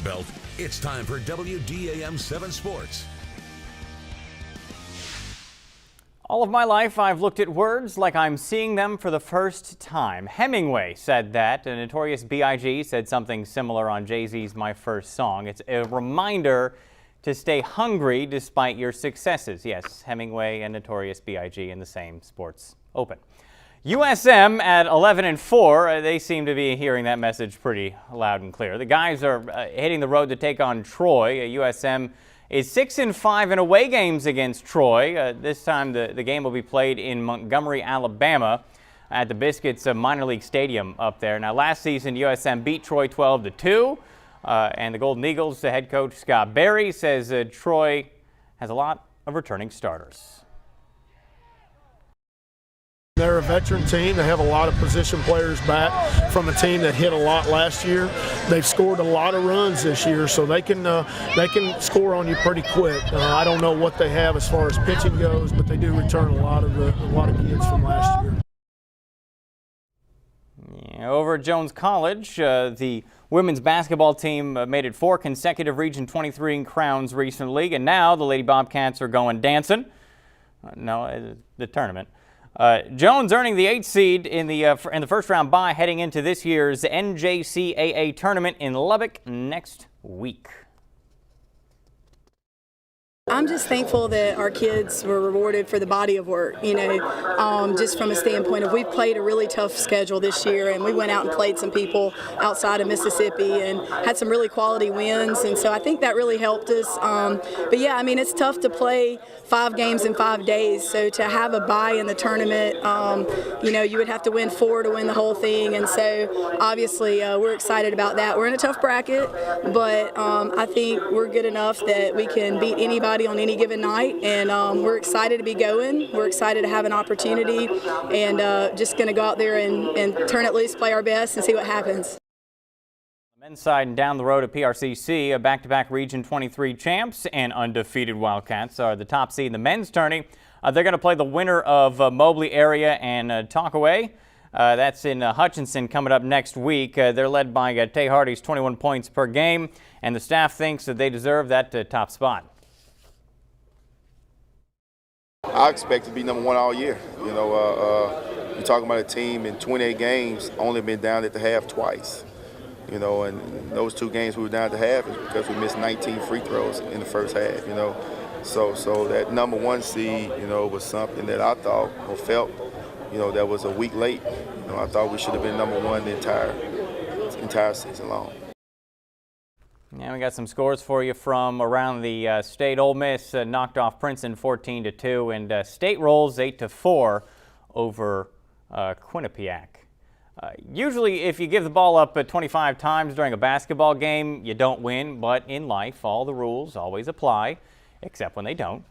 Belt, it's time for WDAM 7 Sports. All of my life, I've looked at words like I'm seeing them for the first time. Hemingway said that. A Notorious B.I.G. said something similar on Jay-Z's My First Song. It's a reminder to stay hungry despite your successes. Yes, Hemingway and Notorious B.I.G. in the same sports open. USM at 11-4, they seem to be hearing that message pretty loud and clear. The guys are hitting the road to take on Troy. USM is 6-5 in away games against Troy. This time the game will be played in Montgomery, Alabama at the Biscuits Minor League Stadium up there. Now last season USM beat Troy 12-2 and the Golden Eagles, the head coach Scott Berry says Troy has a lot of returning starters. They're a veteran team. They have a lot of position players back from a team that hit a lot last year. They've scored a lot of runs this year, so they can score on you pretty quick. I don't know what they have as far as pitching goes, but they do return a lot of kids from last year. Yeah, over at Jones College, the women's basketball team made it 4 consecutive Region 23 crowns recently, and now the Lady Bobcats are going dancing. The tournament. Jones earning the 8th seed in the first round bye heading into this year's NJCAA tournament in Lubbock next week. I'm just thankful that our kids were rewarded for the body of work, just from a standpoint of we've played a really tough schedule this year, and we went out and played some people outside of Mississippi and had some really quality wins, and so I think that really helped us. But yeah, I mean, it's tough to play 5 games in 5 days, so to have a bye in the tournament, you would have to win 4 to win the whole thing, and so obviously we're excited about that. We're in a tough bracket, but I think we're good enough that we can beat anybody on any given night, and we're excited to be going. We're excited to have an opportunity, and just going to go out there and turn it loose, play our best, and see what happens. Men's side and down the road at PRCC, back-to-back Region 23 champs and undefeated Wildcats are the top seed in the men's tourney. They're going to play the winner of Mobley area and Talkaway. That's in Hutchinson coming up next week. They're led by Tay Hardy's 21 points per game, and the staff thinks that they deserve that top spot. I expect to be number 1 all year. You're talking about a team in 28 games, only been down at the half twice. And those 2 games we were down at the half is because we missed 19 free throws in the first half. So that number 1 seed, was something that I thought or felt, that was a week late. I thought we should have been number 1 the entire season long. And we got some scores for you from around the state. Ole Miss knocked off Princeton 14-2, and State rolls 8-4 over Quinnipiac. Usually, if you give the ball up 25 times during a basketball game, you don't win. But in life, all the rules always apply, except when they don't.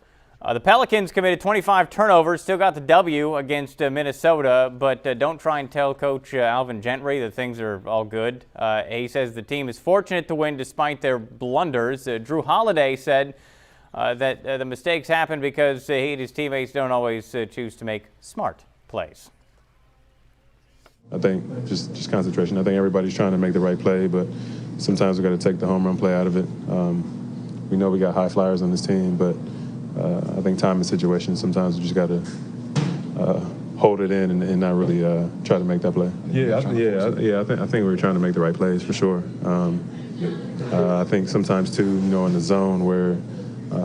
The Pelicans committed 25 turnovers, still got the W against Minnesota, but don't try and tell Coach Alvin Gentry that things are all good. He says the team is fortunate to win despite their blunders. Drew Holiday said that the mistakes happen because he and his teammates don't always choose to make smart plays. I think just concentration. I think everybody's trying to make the right play, but sometimes we got to take the home run play out of it. We know we got high flyers on this team, but I think time and situation, sometimes we just got to hold it in and not really try to make that play. I think we're trying to make the right plays for sure. I think sometimes too, in the zone where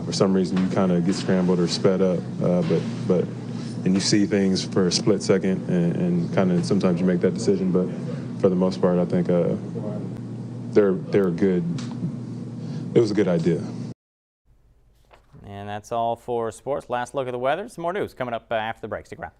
for some reason you kind of get scrambled or sped up, and you see things for a split second and kind of sometimes you make that decision. But for the most part, I think they're good. It was a good idea. And that's all for sports. Last look at the weather. Some more news coming up after the break. Stick around.